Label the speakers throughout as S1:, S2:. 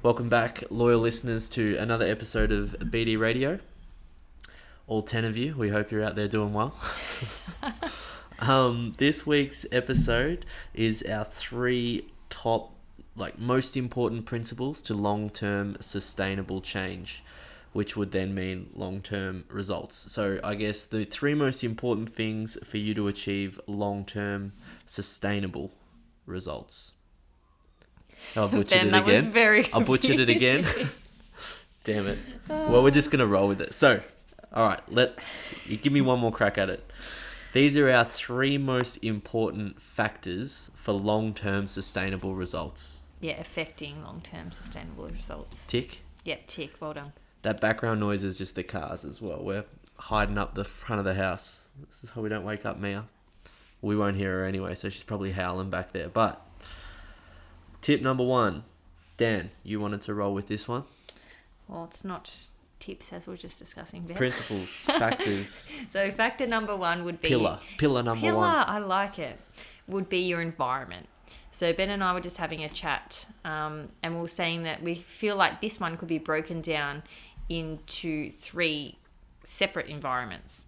S1: Welcome back, loyal listeners, to another episode of BD Radio. All 10 of you, we hope you're out there doing well. This week's episode is our 3 top, most important principles to long-term sustainable change, which would then mean long-term results. So I guess the 3 most important things for you to achieve long-term sustainable results. I butchered
S2: Ben,
S1: it
S2: that
S1: again.
S2: was very
S1: I butchered it again. Damn it. Well, we're just going to roll with it. So, all right, you give me one more crack at it. These are our 3 most important factors for long-term sustainable results.
S2: Yeah, affecting long-term sustainable results.
S1: Tick.
S2: Yep, tick. Well done.
S1: That background noise is just the cars as well. We're hiding up the front of the house. This is how we don't wake up Mia. We won't hear her anyway, so she's probably howling back there. But tip number 1. Dan, you wanted to roll with this one?
S2: Well, it's not tips as we were just discussing, Ben.
S1: Principles, factors.
S2: So factor number 1 would be...
S1: Pillar number 1.
S2: I like it. Would be your environment. So Ben and I were just having a chat and we were saying that we feel like this one could be broken down into 3 separate environments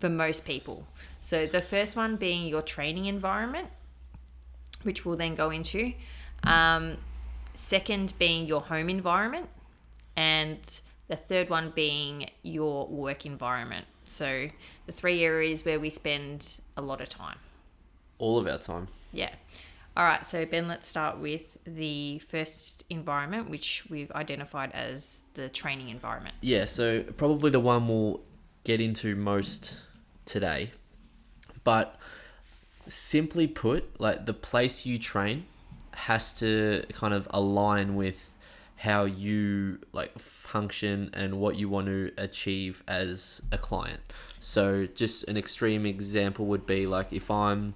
S2: for most people. So the first one being your training environment, which we'll then go into. Second being your home environment, and the third one being your work environment. So the 3 areas where we spend a lot of time.
S1: All of our time.
S2: Yeah. All right. So Ben, let's start with the first environment, which we've identified as the training environment.
S1: Yeah. So probably the one we'll get into most today, but simply put, the place you train has to kind of align with how you function and what you want to achieve as a client. So just an extreme example would be if I'm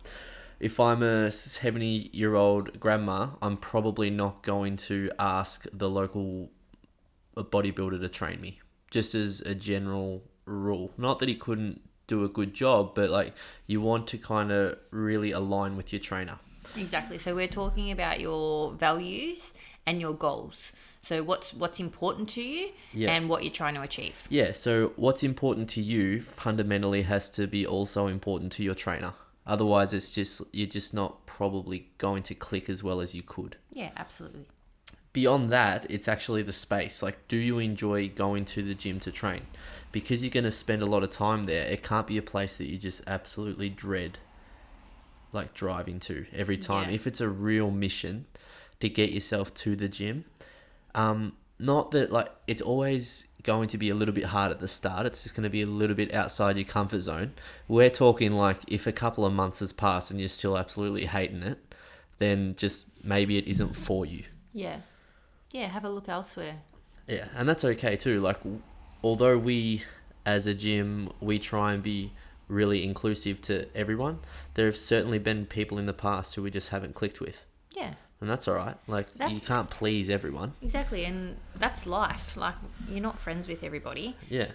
S1: a 70-year-old grandma, I'm probably not going to ask the local bodybuilder to train me, just as a general rule. Not that he couldn't do a good job, but you want to kind of really align with your trainer.
S2: Exactly. So we're talking about your values and your goals. So what's important to you and what you're trying to achieve.
S1: Yeah. So what's important to you fundamentally has to be also important to your trainer. Otherwise, you're just not probably going to click as well as you could.
S2: Yeah, absolutely.
S1: Beyond that, it's actually the space. Do you enjoy going to the gym to train? Because you're going to spend a lot of time there, it can't be a place that you just absolutely dread driving to every time.
S2: Yeah.
S1: If it's a real mission to get yourself to the gym, not that it's always going to be a little bit hard at the start. It's just going to be a little bit outside your comfort zone. We're talking if a couple of months has passed and you're still absolutely hating it, then just maybe it isn't for you.
S2: Yeah. Yeah, have a look elsewhere.
S1: Yeah, and that's okay too. Although we as a gym, we try and be really inclusive to everyone, there have certainly been people in the past who we just haven't clicked with.
S2: Yeah.
S1: And that's all right. You can't please everyone.
S2: Exactly, and that's life. You're not friends with everybody.
S1: Yeah.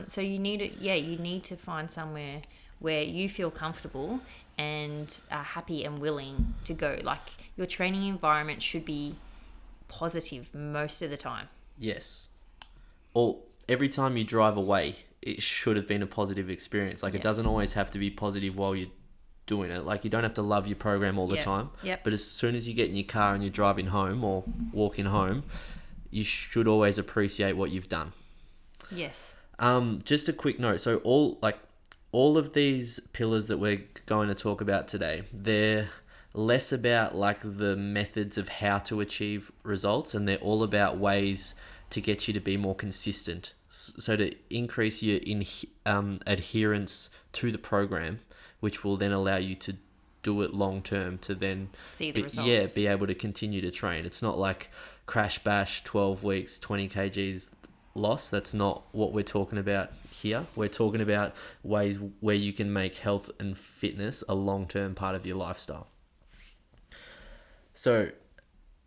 S2: So you need to find somewhere where you feel comfortable and are happy and willing to go. Your training environment should be positive most of the time.
S1: Yes. Or every time you drive away, it should have been a positive experience. It doesn't always have to be positive while you're doing it. You don't have to love your program all the time.
S2: Yep.
S1: But as soon as you get in your car and you're driving home or walking home, you should always appreciate what you've done.
S2: Yes.
S1: Just a quick note. So all of these pillars that we're going to talk about today, they're less about the methods of how to achieve results, and they're all about ways to get you to be more consistent. So to increase your adherence to the program, which will then allow you to do it long term to then
S2: see the results.
S1: Yeah, be able to continue to train. It's not crash bash 12 weeks, 20 kgs loss. That's not what we're talking about here. We're talking about ways where you can make health and fitness a long-term part of your lifestyle. So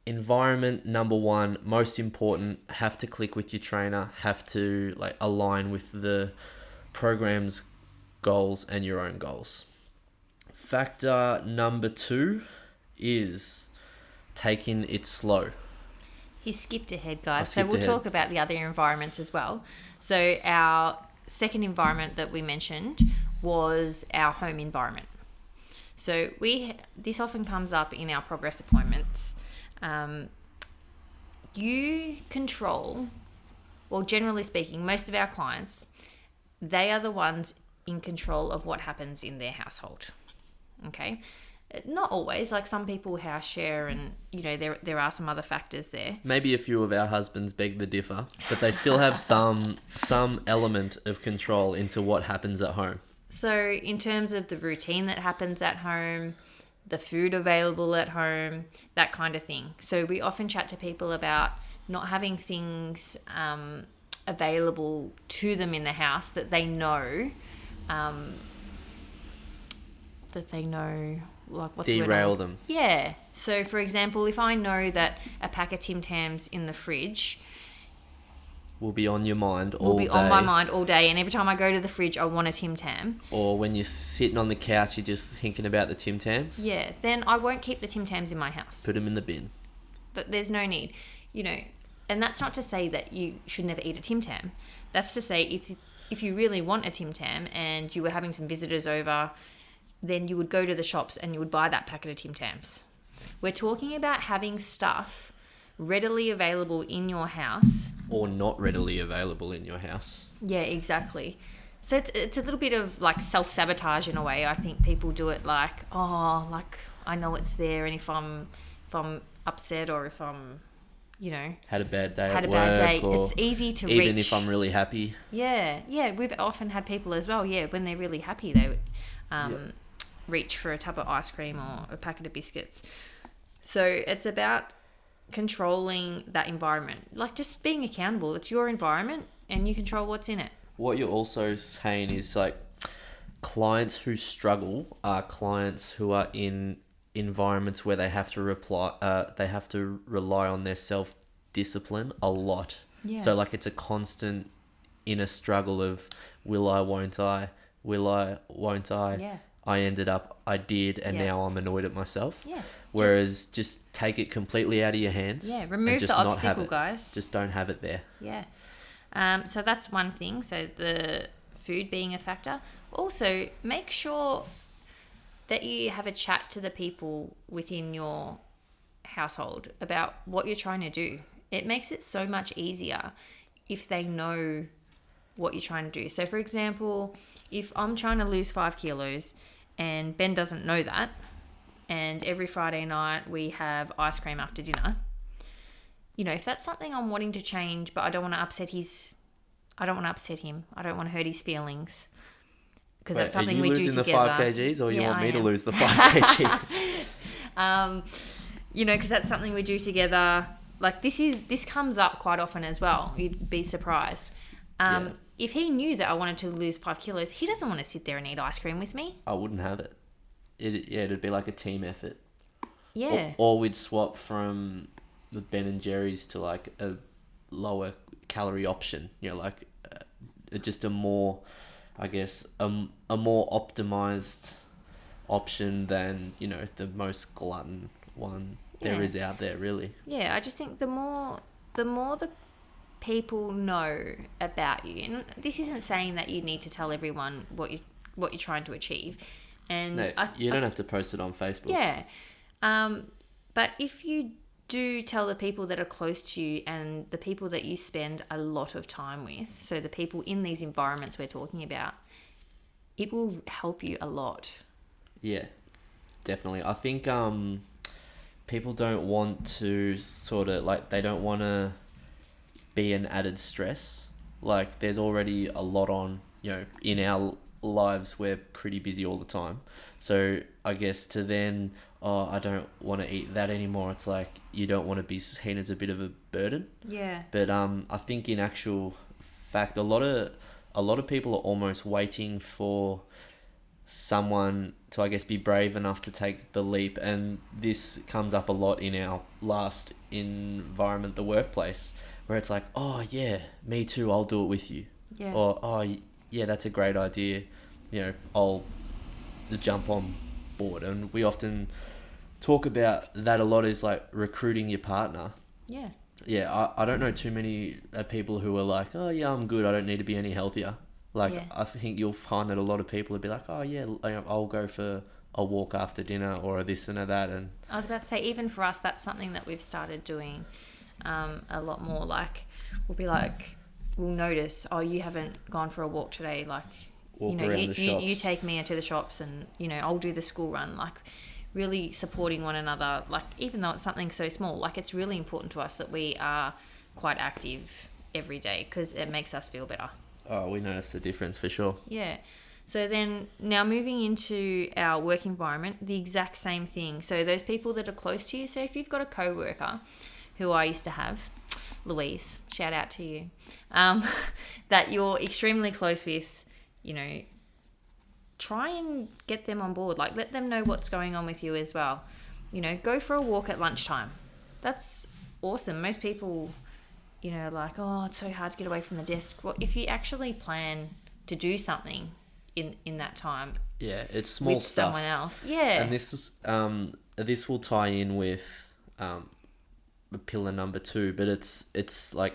S1: environment number 1, most important, have to click with your trainer, have to align with the program's goals and your own goals. Factor number 2 is taking it slow.
S2: He skipped ahead, guys. So
S1: skipped
S2: we'll
S1: ahead.
S2: talk about the other environments as well. So our second environment that we mentioned was our home environment. So this often comes up in our progress appointments. You control, well, generally speaking, most of our clients, they are the ones in control of what happens in their household. Okay? Not always, like some people house share and, there are some other factors there.
S1: Maybe a few of our husbands beg the differ, but they still have some element of control into what happens at home.
S2: So in terms of the routine that happens at home, the food available at home, that kind of thing. So we often chat to people about not having things available to them in the house that they know, like what's the word?
S1: Derail them.
S2: Yeah. So for example, if I know that a pack of Tim Tams in the fridge
S1: Will be on your mind all
S2: will be
S1: day.
S2: on my mind all day, and every time I go to the fridge, I want a Tim Tam.
S1: Or when you're sitting on the couch, you're just thinking about the Tim Tams.
S2: Yeah, then I won't keep the Tim Tams in my house.
S1: Put them in the bin.
S2: But there's no need, and that's not to say that you should never eat a Tim Tam. That's to say if you really want a Tim Tam and you were having some visitors over, then you would go to the shops and you would buy that packet of Tim Tams. We're talking about having stuff readily available in your house.
S1: Or not readily available in your house.
S2: Yeah, exactly. So it's a little bit of like self-sabotage in a way. I think people do it like I know it's there, and if I'm upset or if I'm,
S1: Had a bad day
S2: had
S1: at
S2: a
S1: work.
S2: bad day,
S1: or
S2: it's easy to reach.
S1: even if I'm really happy.
S2: Yeah, we've often had people as well, when they're really happy, they would reach for a tub of ice cream or a packet of biscuits. So it's about controlling that environment, like just being accountable. It's your environment and you control what's in it.
S1: What you're also saying is like clients who struggle are clients who are in environments where they have to rely on their self-discipline a lot.
S2: Yeah.
S1: So like it's a constant inner struggle of will I, won't I, will I, won't I.
S2: Yeah.
S1: I did, and
S2: Yeah.
S1: now I'm annoyed at myself.
S2: Yeah.
S1: Whereas just take it completely out of your hands.
S2: Yeah,
S1: and
S2: remove
S1: just
S2: the
S1: not
S2: obstacle,
S1: have it.
S2: guys.
S1: Just don't have it there.
S2: Yeah. So that's one thing. So the food being a factor. Also, make sure that you have a chat to the people within your household about what you're trying to do. It makes it so much easier if they know what you're trying to do. So, for example, if I'm trying to lose 5 kilos and Ben doesn't know that, and every Friday night we have ice cream after dinner, if that's something I'm wanting to change, but I don't want to upset him. I don't want to hurt his feelings. Because that's something we do together.
S1: Are you losing the 5 kgs or you want me to lose the 5 kgs?
S2: Because that's something we do together. Like this comes up quite often as well. You'd be surprised. If he knew that I wanted to lose 5 kilos, he doesn't want to sit there and eat ice cream with me.
S1: I wouldn't have it. It'd be like a team effort.
S2: Yeah.
S1: Or we'd swap from the Ben and Jerry's to like a lower calorie option. Just a more, I guess, a more optimized option than the most glutton one there is out there, really.
S2: Yeah, I just think the more the people know about you, and this isn't saying that you need to tell everyone what you're trying to achieve, and
S1: No, you don't have to post it on Facebook.
S2: Yeah, but if you do tell the people that are close to you and the people that you spend a lot of time with, so the people in these environments we're talking about, it will help you a lot.
S1: Yeah, definitely. I think people don't want to they don't want to be an added stress. Like there's already a lot on, in our lives. We're pretty busy all the time. So I guess to then, I don't want to eat that anymore. It's like you don't want to be seen as a bit of a burden.
S2: Yeah.
S1: But I think in actual fact, a lot of people are almost waiting for someone to, I guess, be brave enough to take the leap. And this comes up a lot in our last environment, the workplace, where it's like, oh yeah, me too, I'll do it with you.
S2: Yeah.
S1: Or, oh yeah, that's a great idea. I'll jump on board. And we often talk about that a lot, is like recruiting your partner.
S2: Yeah.
S1: Yeah, I don't know too many people who are like, oh yeah, I'm good, I don't need to be any healthier. Like,
S2: Yeah.
S1: I think you'll find that a lot of people would be like, oh yeah, I'll go for a walk after dinner or a this and a that. And
S2: I was about to say, even for us, that's something that we've started doing a lot more. Like, we'll be like, we'll notice, oh, you haven't gone for a walk today. Like,
S1: walk
S2: you know,
S1: around the shops.
S2: you take me into the shops, and you know, I'll do the school run. Like, really supporting one another. Like, even though it's something so small, like it's really important to us that we are quite active every day because it makes us feel better.
S1: Oh, we notice the difference for sure.
S2: Yeah. So then now moving into our work environment, the exact same thing. So those people that are close to you. So if you've got a coworker, who I used to have, Louise, shout out to you, that you're extremely close with, you know, try and get them on board. Like, let them know what's going on with you as well. You know, go for a walk at lunchtime. That's awesome. Most people, you know, like, oh, it's so hard to get away from the desk. Well, if you actually plan to do something in that time,
S1: Yeah, it's small
S2: with
S1: stuff.
S2: someone else, yeah,
S1: And this will tie in with pillar number 2, but it's like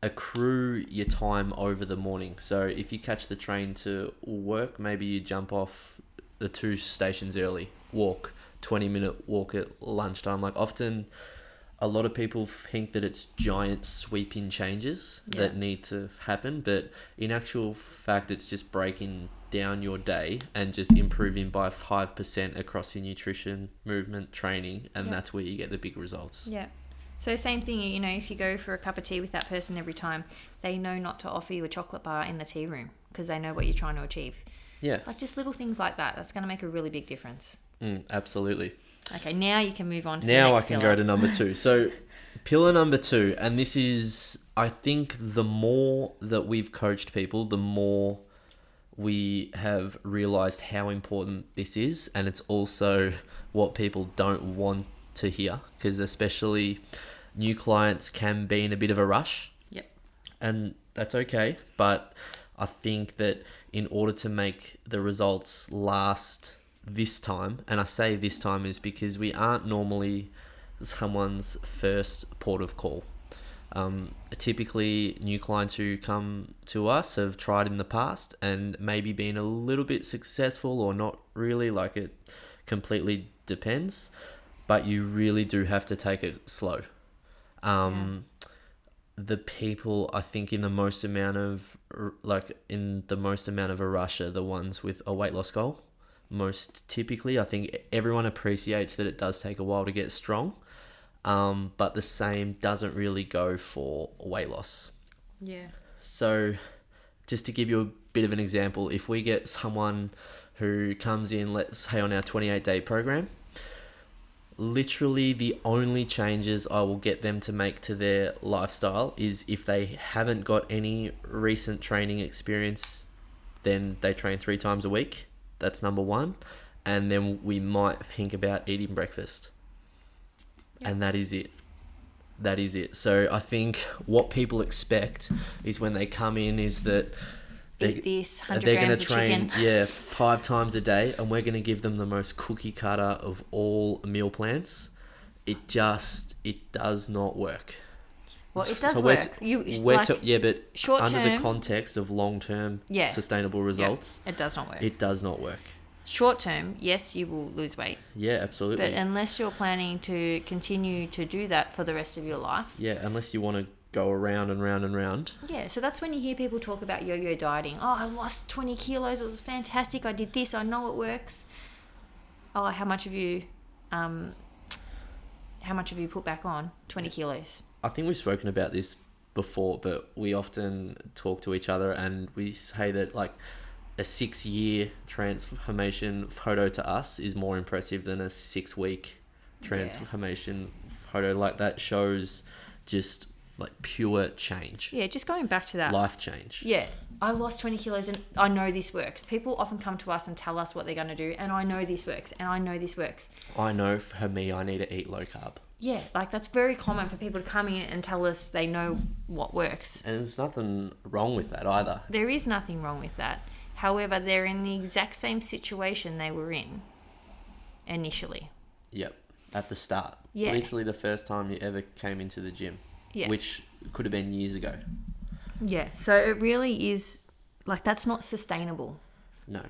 S1: accrue your time over the morning. So if you catch the train to work, maybe you jump off the 2 stations early, walk 20-minute walk at lunchtime. Like, often a lot of people think that it's giant sweeping changes that need to happen, but in actual fact, it's just breaking down your day and just improving by 5% across your nutrition, movement, training, and that's where you get the big results.
S2: Yeah. So same thing, you know, if you go for a cup of tea with that person every time, they know not to offer you a chocolate bar in the tea room because they know what you're trying to achieve.
S1: Yeah.
S2: Like, just little things like that. That's going to make a really big difference.
S1: Absolutely.
S2: Okay, now you can move on to
S1: Now
S2: the
S1: I
S2: next
S1: can
S2: pillar.
S1: go to number 2. So pillar number 2, and this is, I think, the more that we've coached people, the more we have realized how important this is, and it's also what people don't want to hear, because especially new clients can be in a bit of a rush.
S2: Yep.
S1: And that's okay, but I think that in order to make the results last this time, and I say this time is because we aren't normally someone's first port of call. Typically, new clients who come to us have tried in the past and maybe been a little bit successful or not really. Like, it completely depends, but you really do have to take it slow. The people, I think, in the most amount of a rush are the ones with a weight loss goal. Most typically, I think everyone appreciates that it does take a while to get strong, but the same doesn't really go for weight loss.
S2: Yeah.
S1: So just to give you a bit of an example, if we get someone who comes in, let's say on our 28-day program, literally the only changes I will get them to make to their lifestyle is if they haven't got any recent training experience, then they train 3 times a week. That's number 1. And then we might think about eating breakfast.
S2: Yep.
S1: And that is it. That is it. So I think what people expect is when they come in is that
S2: Eat this 100
S1: they're going
S2: grams
S1: to
S2: of
S1: train
S2: chicken.
S1: 5 times a day, and we're going to give them the most cookie cutter of all meal plans. It does not work.
S2: Well, it does
S1: So
S2: work.
S1: but
S2: short
S1: under the
S2: term-
S1: context of long-term sustainable results,
S2: It does not work.
S1: it does not work.
S2: Short term, yes, you will lose weight.
S1: Yeah, absolutely.
S2: But unless you're planning to continue to do that for the rest of your life.
S1: Yeah, unless you want to go around and round and round.
S2: Yeah, so that's when you hear people talk about yo-yo dieting. Oh, I lost 20 kilos. It was fantastic. I did this. I know it works. Oh, how much have you put back on? 20 kilos.
S1: I think we've spoken about this before, but we often talk to each other and we say that like a 6-year transformation photo to us is more impressive than a 6-week transformation photo. Like, that shows just like pure change.
S2: Yeah, just going back to that.
S1: Life change.
S2: Yeah, I lost 20 kilos and I know this works. People often come to us and tell us what they're going to do, and I know this works, and I know this works.
S1: I know for me, I need to eat low carb.
S2: Yeah, like that's very common for people to come in and tell us they know what works.
S1: And there's nothing wrong with that either.
S2: There is nothing wrong with that. However, they're in the exact same situation they were in initially.
S1: Yep. At the start.
S2: Yeah.
S1: Literally the first time you ever came into the gym.
S2: Yeah.
S1: which could have been years ago.
S2: Yeah. So it really is like that's not sustainable.
S1: No.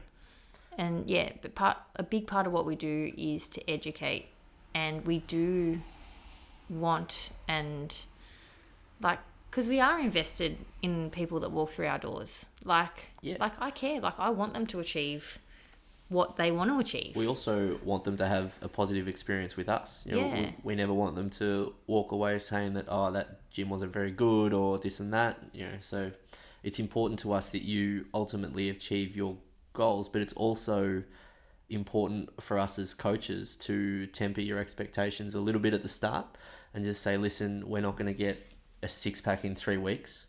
S2: And yeah, but a big part of what we do is to educate, and we do want and like because we are invested in people that walk through our doors. Like I care. Like I want them to achieve what they want to achieve.
S1: We also want them to have a positive experience with us. You know,
S2: Yeah.
S1: we never want them to walk away saying that, oh, that gym wasn't very good or this and that. You know, so it's important to us that you ultimately achieve your goals, but it's also important for us as coaches to temper your expectations a little bit at the start and just say, listen, we're not going to get a 6-pack in 3 weeks.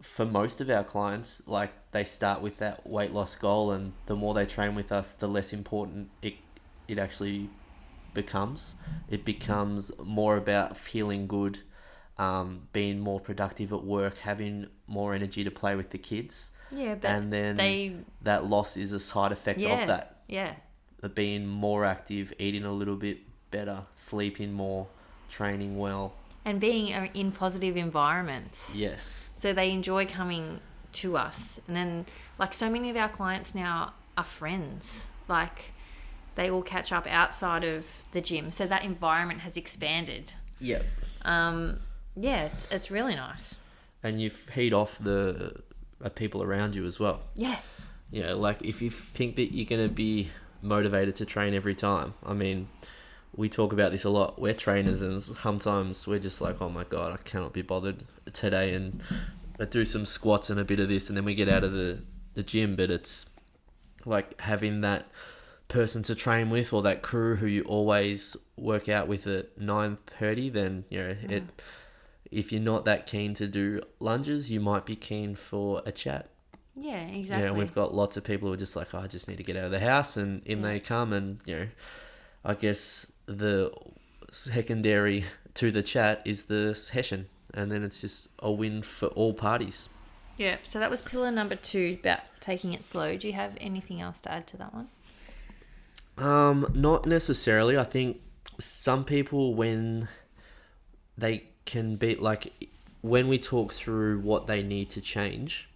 S1: For most of our clients, like they start with that weight loss goal, and the more they train with us, the less important it actually becomes. It becomes more about feeling good, being more productive at work, having more energy to play with the kids.
S2: Yeah, but
S1: And then that loss is a side effect of that.
S2: Yeah.
S1: Being more active, eating a little bit better, sleeping more, training well.
S2: And being in positive environments.
S1: Yes.
S2: So they enjoy coming to us. And then, like, so many of our clients now are friends. Like, they all catch up outside of the gym. So that environment has expanded.
S1: Yep.
S2: Yeah, it's really nice.
S1: And you feed off the people around you as well.
S2: Yeah.
S1: You know, like if you think that you're going to be motivated to train every time, I mean, we talk about this a lot. We're trainers, and sometimes we're just like, oh my God, I cannot be bothered today, and I do some squats and a bit of this, and then we get out of the gym. But it's like having that person to train with, or that crew who you always work out with at 9:30, then, you know, if you're not that keen to do lunges, you might be keen for a chat.
S2: Yeah, exactly.
S1: Yeah, and we've got lots of people who are just like, oh, I just need to get out of the house, and in they come, and, you know, I guess the secondary to the chat is the session, and then it's just a win for all parties.
S2: Yeah, so that was pillar number 2, about taking it slow. Do you have anything else to add to that one?
S1: Not necessarily. I think some people, when they can be like, when we talk through what they need to change,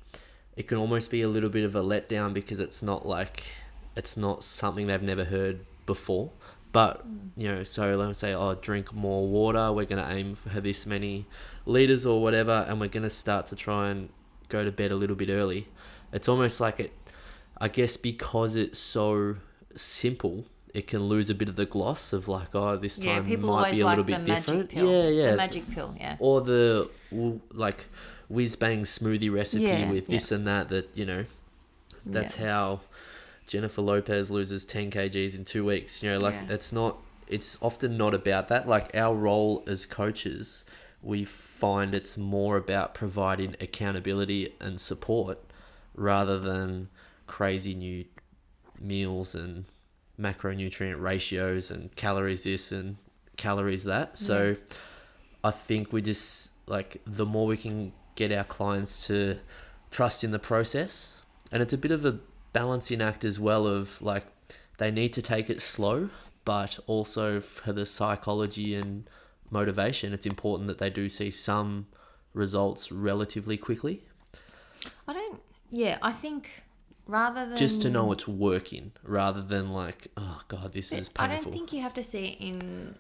S1: it can almost be a little bit of a letdown, because it's not something they've never heard before. But, you know, so let's say, oh, drink more water. We're going to aim for this many liters or whatever, and we're going to start to try and go to bed a little bit early. It's almost like it, I guess, because it's so simple, it can lose a bit of the gloss of like, oh, this time might be a little bit different.
S2: The magic pill, yeah.
S1: Or the like whiz bang smoothie recipe with this and that, you know, that's how Jennifer Lopez loses 10 kgs in 2 weeks. You know, like it's often not about that. Like our role as coaches, we find it's more about providing accountability and support rather than crazy new meals and macronutrient ratios and calories this and calories that. So I think we just, like, the more we can get our clients to trust in the process, and it's a bit of a balancing act as well of, like, they need to take it slow, but also for the psychology and motivation, it's important that they do see some results relatively quickly.
S2: I think rather than...
S1: just to know it's working, rather than like, oh God, this is painful.
S2: I don't think you have to see it in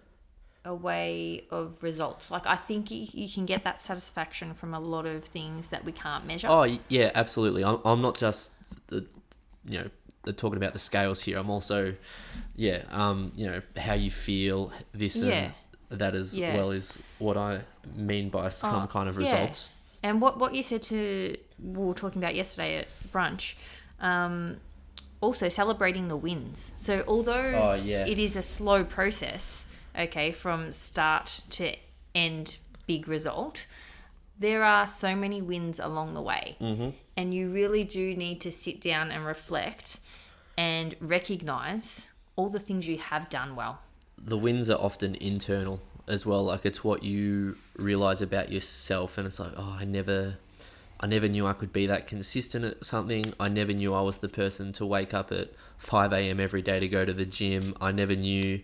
S2: a way of results. Like, I think you can get that satisfaction from a lot of things that we can't measure.
S1: Oh, yeah, absolutely. I'm not just, talking about the scales here. I'm also, how you feel, this and that as well is what I mean by some kind of results.
S2: And what you said we were talking about yesterday at brunch, also celebrating the wins. So although it is a slow process, okay, from start to end big result, there are so many wins along the way. Mm-hmm. And you really do need to sit down and reflect and recognize all the things you have done well.
S1: The wins are often internal as well. Like, it's what you realize about yourself, and it's like, oh, I never knew I could be that consistent at something. I never knew I was the person to wake up at 5 a.m. every day to go to the gym. I never knew,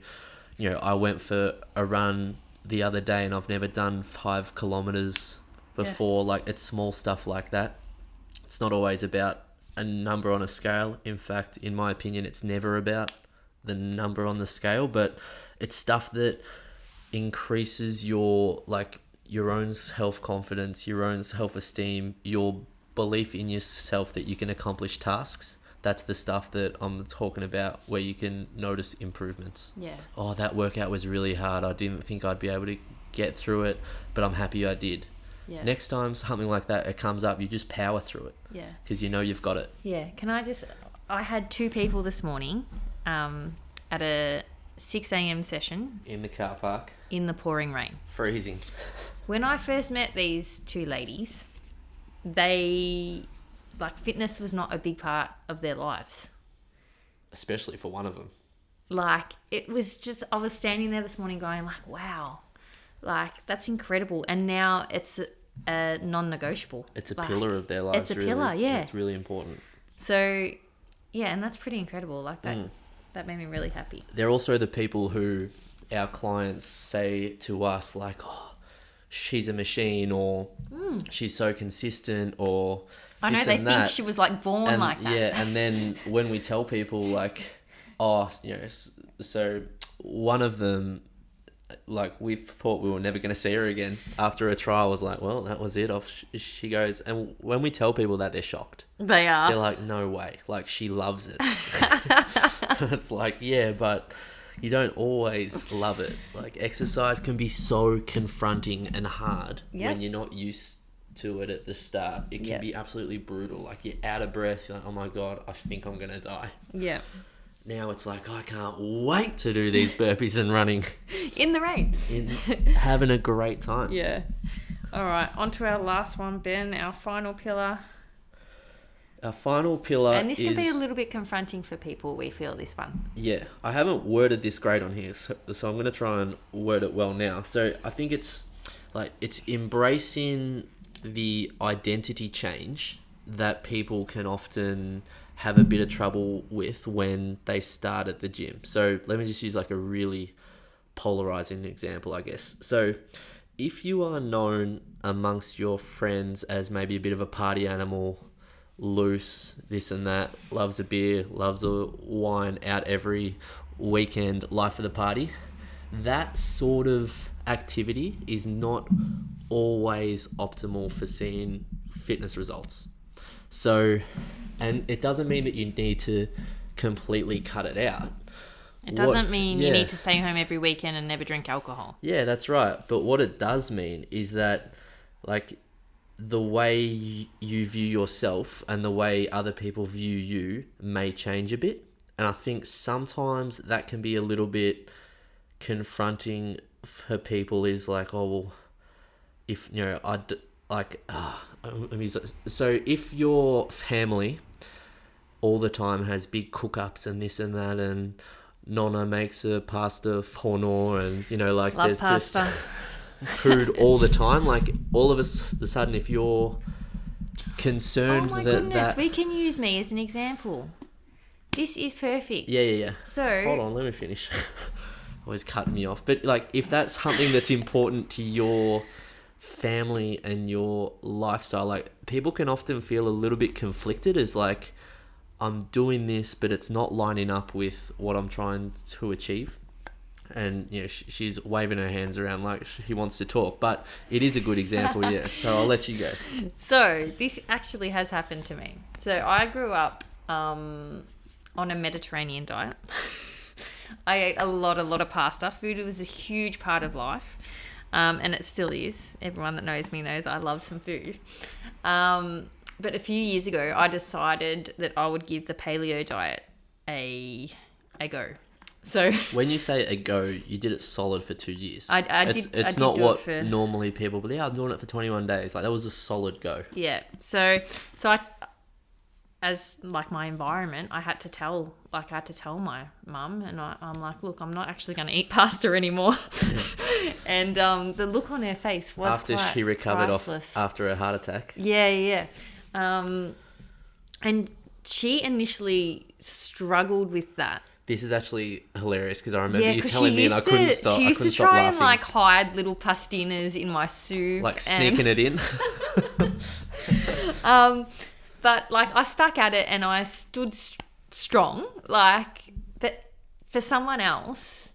S1: I went for a run the other day, and I've never done 5 kilometers before. Like, it's small stuff like that. It's not always about a number on a scale. In fact, in my opinion, it's never about the number on the scale, but it's stuff that increases your own self-confidence, your own self-esteem, your belief in yourself that you can accomplish tasks. That's the stuff that I'm talking about, where you can notice improvements.
S2: Yeah.
S1: Oh, that workout was really hard. I didn't think I'd be able to get through it, but I'm happy I did.
S2: Yeah.
S1: Next time something like that it comes up, you just power through it.
S2: Yeah.
S1: Because you know you've got it.
S2: Yeah. I had 2 people this morning at a 6 a.m. session
S1: In the car park.
S2: in the pouring rain.
S1: Freezing.
S2: When I first met these 2 ladies, fitness was not a big part of their lives.
S1: Especially for one of them.
S2: It was just, I was standing there this morning going wow, that's incredible. And now it's a non-negotiable.
S1: It's a pillar of their lives.
S2: It's a pillar, yeah.
S1: It's really important.
S2: So, yeah, and that's pretty incredible. That made me really happy.
S1: They're also the people who our clients say to us, oh, she's a machine, or she's so consistent, or
S2: I know, they think she was born like that.
S1: Yeah, and then when we tell people so one of them, we thought we were never going to see her again after a trial. Was well, that was it. Off she goes. And when we tell people that, they're shocked.
S2: They are.
S1: They're like, no way. She loves it. It's yeah, but you don't always love it. Exercise can be so confronting and hard when you're not used to it at the start. It can be absolutely brutal. You're out of breath. You're oh my God, I think I'm going to die.
S2: Yeah.
S1: Now it's I can't wait to do these burpees and running.
S2: In the rain.
S1: Having a great time.
S2: Yeah. All right, on to our last one, Ben, our final pillar.
S1: Our final pillar
S2: and this can be a little bit confronting for people, we feel, this one.
S1: Yeah, I haven't worded this great on here, so I'm going to try and word it well now. So I think it's it's embracing the identity change that people can often have a bit of trouble with when they start at the gym. So let me just use a really polarizing example, I guess. So if you are known amongst your friends as maybe a bit of a party animal, loose, this and that, loves a beer, loves a wine, out every weekend, life of the party, that sort of activity is not always optimal for seeing fitness results. So, and it doesn't mean that you need to completely cut it out.
S2: It doesn't mean you need to stay home every weekend and never drink alcohol.
S1: Yeah, that's right. But what it does mean is that the way you view yourself and the way other people view you may change a bit. And I think sometimes that can be a little bit confronting for people, is oh, well, if, so if your family all the time has big cook-ups and this and that, and Nonna makes a pasta forno, and,
S2: Love
S1: there's
S2: pasta.
S1: just food all the time, all of a sudden, if you're concerned
S2: oh my
S1: that
S2: goodness, we can use me as an example. This is perfect.
S1: Yeah.
S2: So
S1: hold on, let me finish. Always cutting me off. But if that's something that's important to your family and your lifestyle, people can often feel a little bit conflicted as I'm doing this, but it's not lining up with what I'm trying to achieve. And she's waving her hands around like she wants to talk, but it is a good example. Yes, so I'll let you go.
S2: So this actually has happened to me. So I grew up on a Mediterranean diet. I ate a lot of pasta. Food was a huge part of life, and it still is. Everyone that knows me knows I love some food. But a few years ago, I decided that I would give the paleo diet a go. So
S1: when you say a go, you did it solid for 2 years.
S2: It's
S1: not what normally people, but I'm doing it for 21 days. That was a solid go.
S2: Yeah. So I, as my environment, I had to tell my mum, and I'm look, I'm not actually going to eat pasta anymore. Yeah. And the look on her face was
S1: after she recovered
S2: priceless.
S1: After a heart attack.
S2: Yeah. And she initially struggled with that.
S1: This is actually hilarious because I remember
S2: Yeah,
S1: you
S2: 'cause
S1: telling me and I couldn't stop.
S2: She
S1: I
S2: used
S1: couldn't
S2: to
S1: stop
S2: try and
S1: laughing.
S2: like hide little pastinas in my soup,
S1: Like sneaking it in.
S2: But like I stuck at it and I stood strong. Like, but for someone else,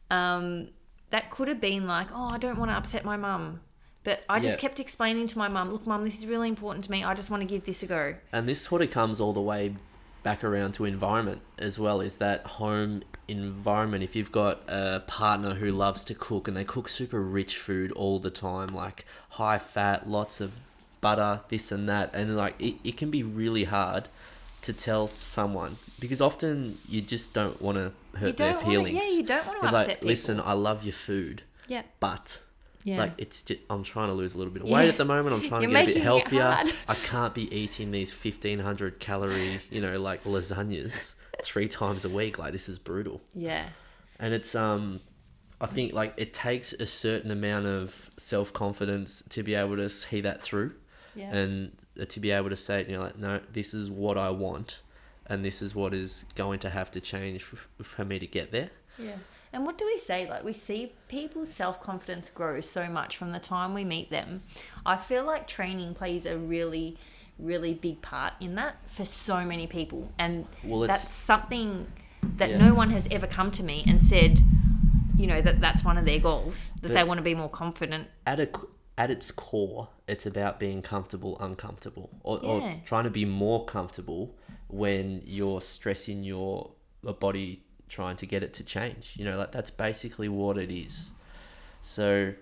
S2: that could have been like, oh, I don't want to upset my mum. But I just
S1: Yeah.
S2: kept explaining to my mum, look, mum, this is really important to me. I just want to give this a go.
S1: And this sort of comes all the way back around to environment as well, is that home environment. If you've got a partner who loves to cook and they cook super rich food all the time, like high fat, lots of butter, this and that, and like it can be really hard to tell someone because often you just don't want to hurt their feelings.
S2: You don't want to
S1: It's
S2: upset
S1: like,
S2: people.
S1: listen, I love your food,
S2: Yeah.
S1: but
S2: Yeah.
S1: like it's just, I'm trying to lose a little bit of weight at the moment. I'm trying
S2: You're
S1: to get a bit
S2: making it
S1: healthier.
S2: hard.
S1: I can't be eating these 1,500 calorie, like lasagnas 3 times a week. Like this is brutal.
S2: Yeah.
S1: And it's I think like it takes a certain amount of self-confidence to be able to see that through.
S2: Yeah.
S1: And to be able to say, like, no, this is what I want, and this is what is going to have to change for me to get there.
S2: Yeah. And what do we say? Like, we see people's self-confidence grow so much from the time we meet them. I feel like training plays a really, really big part in that for so many people. And
S1: Well, it's-
S2: that's something that
S1: Yeah.
S2: no one has ever come to me and said, that's one of their goals, that they want to be more confident.
S1: At its core, it's about being comfortable, uncomfortable, or
S2: Yeah.
S1: trying to be more comfortable when you're stressing your body, trying to get it to change. Like that's basically what it is. So,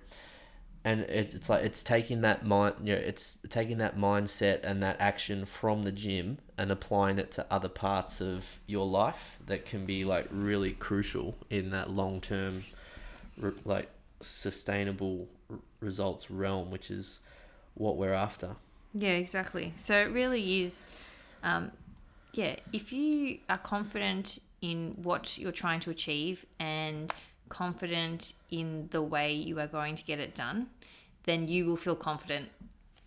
S1: and it's like it's taking that it's taking that mindset and that action from the gym and applying it to other parts of your life that can be like really crucial in that long term, like sustainable results realm, which is what we're after.
S2: Yeah, exactly. So it really is, if you are confident in what you're trying to achieve and confident in the way you are going to get it done, then you will feel confident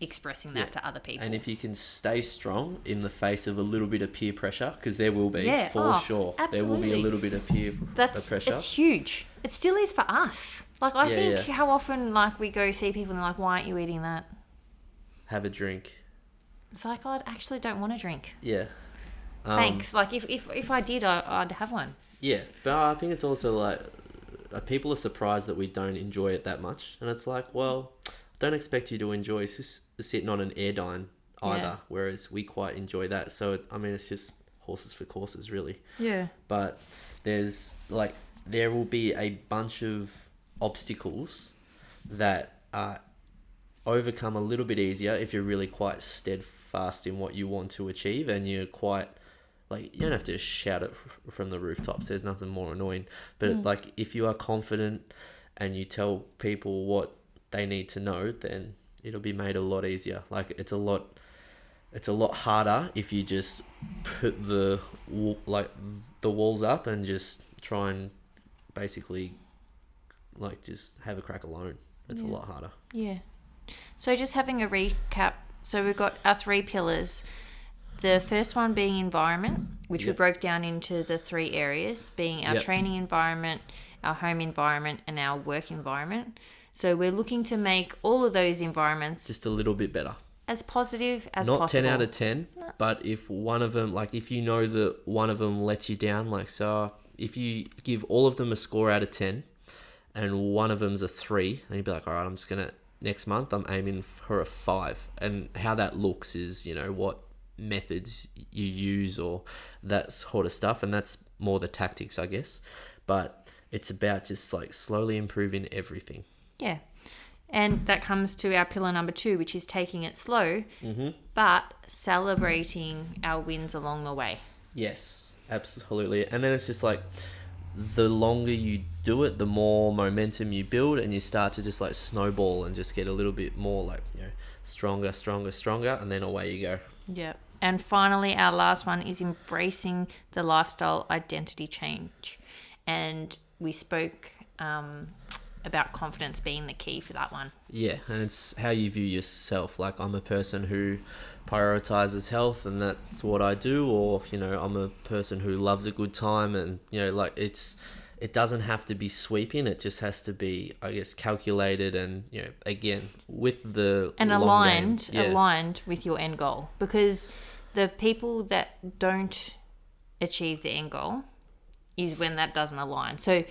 S2: expressing that to other people.
S1: And if you can stay strong in the face of a little bit of peer pressure, because there will be, sure.
S2: Absolutely.
S1: There will be a little bit of peer pressure.
S2: It's huge. It still is for us. Like, I think
S1: Yeah.
S2: how often, like, we go see people and they're like, why aren't you eating that?
S1: Have a drink.
S2: It's like, I actually don't want to drink.
S1: Yeah.
S2: Thanks. Like, if I did, I'd have one.
S1: Yeah, but I think it's also like people are surprised that we don't enjoy it that much, and it's like, well, don't expect you to enjoy sitting on an Airdyne either.
S2: Yeah.
S1: Whereas we quite enjoy that. So it's just horses for courses, really.
S2: Yeah.
S1: But there will be a bunch of obstacles that are overcome a little bit easier if you're really quite steadfast in what you want to achieve, and you're quite like, you don't have to shout it from the rooftops. There's nothing more annoying. But like, if you are confident and you tell people what they need to know, then it'll be made a lot easier. Like it's a lot harder if you just put the walls up and just try and basically like just have a crack alone. It's a lot harder.
S2: Yeah. So just having a recap. So we've got our 3 pillars. The first one being environment, which we broke down into the 3 areas, being our training environment, our home environment, and our work environment. So we're looking to make all of those environments
S1: Just a little bit better.
S2: as positive as
S1: Not
S2: possible.
S1: 10 out of 10, but if one of them, like if you know that one of them lets you down, like so if you give all of them a score out of 10 and one of them's a 3, and you'd be like, all right, next month I'm aiming for a 5. And how that looks is, what methods you use or that sort of stuff, and that's more the tactics, I guess. But it's about just like slowly improving everything.
S2: Yeah. And that comes to our pillar number 2, which is taking it slow, but celebrating our wins along the way.
S1: Yes, absolutely. And then it's just like the longer you do it, the more momentum you build, and you start to just like snowball and just get a little bit more like, stronger, and then away you go.
S2: Yeah. And finally, our last one is embracing the lifestyle identity change. And we spoke about confidence being the key for that one.
S1: Yeah, and it's how you view yourself. Like, I'm a person who prioritizes health, and that's what I do. Or, you know, I'm a person who loves a good time, and, you know, like, it doesn't have to be sweeping. It just has to be, I guess, calculated and, you know, again, with the
S2: And
S1: long
S2: aligned,
S1: game. Yeah.
S2: aligned with your end goal. Because the people that don't achieve the end goal is when that doesn't align. So,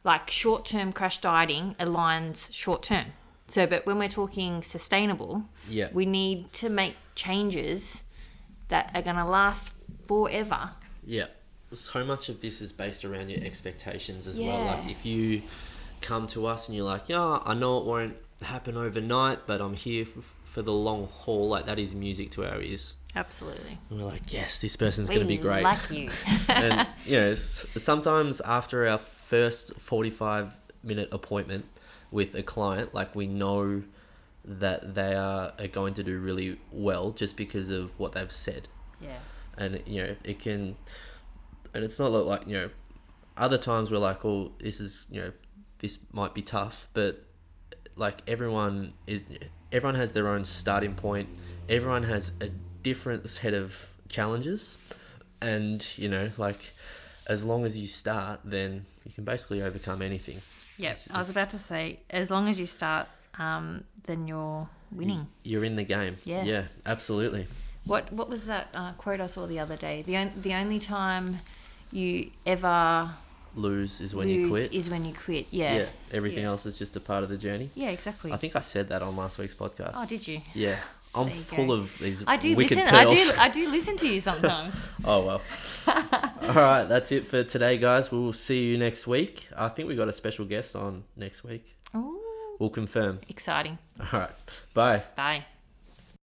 S2: like, short-term crash dieting aligns short-term. So, but when we're talking sustainable,
S1: Yeah.
S2: we need to make changes that are going to last forever.
S1: Yeah. So much of this is based around your expectations as well.
S2: Yeah.
S1: Like, if you come to us and you're like, yeah, I know it won't happen overnight, but I'm here for the long haul, like, that is music to our ears.
S2: Absolutely.
S1: And we're like, yes, this person's going to be
S2: We
S1: great.
S2: like you.
S1: And, you know, sometimes after our first 45-minute appointment with a client, like, we know that they are going to do really well just because of what they've said.
S2: Yeah.
S1: And, you know, it can, and it's not like, you know, other times we're like, oh, this is, you know, this might be tough, but, like, everyone has their own starting point. Everyone has a different set of challenges, and, you know, like, as long as you start, then you can basically overcome anything.
S2: Yep. I was about to say, as long as you start, then you're winning.
S1: You're in the game.
S2: Yeah.
S1: Absolutely.
S2: What was that quote I saw the other day? The only time you ever
S1: Lose is when
S2: lose
S1: you quit.
S2: is when you quit. Yeah.
S1: Everything
S2: Yeah.
S1: else is just a part of the journey.
S2: Yeah, exactly.
S1: I think I said that on last week's podcast.
S2: Oh, did you?
S1: Yeah. I'm
S2: There you
S1: full
S2: go.
S1: of these
S2: I do
S1: wicked
S2: listen.
S1: pearls.
S2: I do listen to you sometimes.
S1: Oh, well. All right, that's it for today, guys. We'll see you next week. I think we got a special guest on next week.
S2: Ooh,
S1: We'll confirm.
S2: exciting.
S1: All right. Bye.
S2: Bye.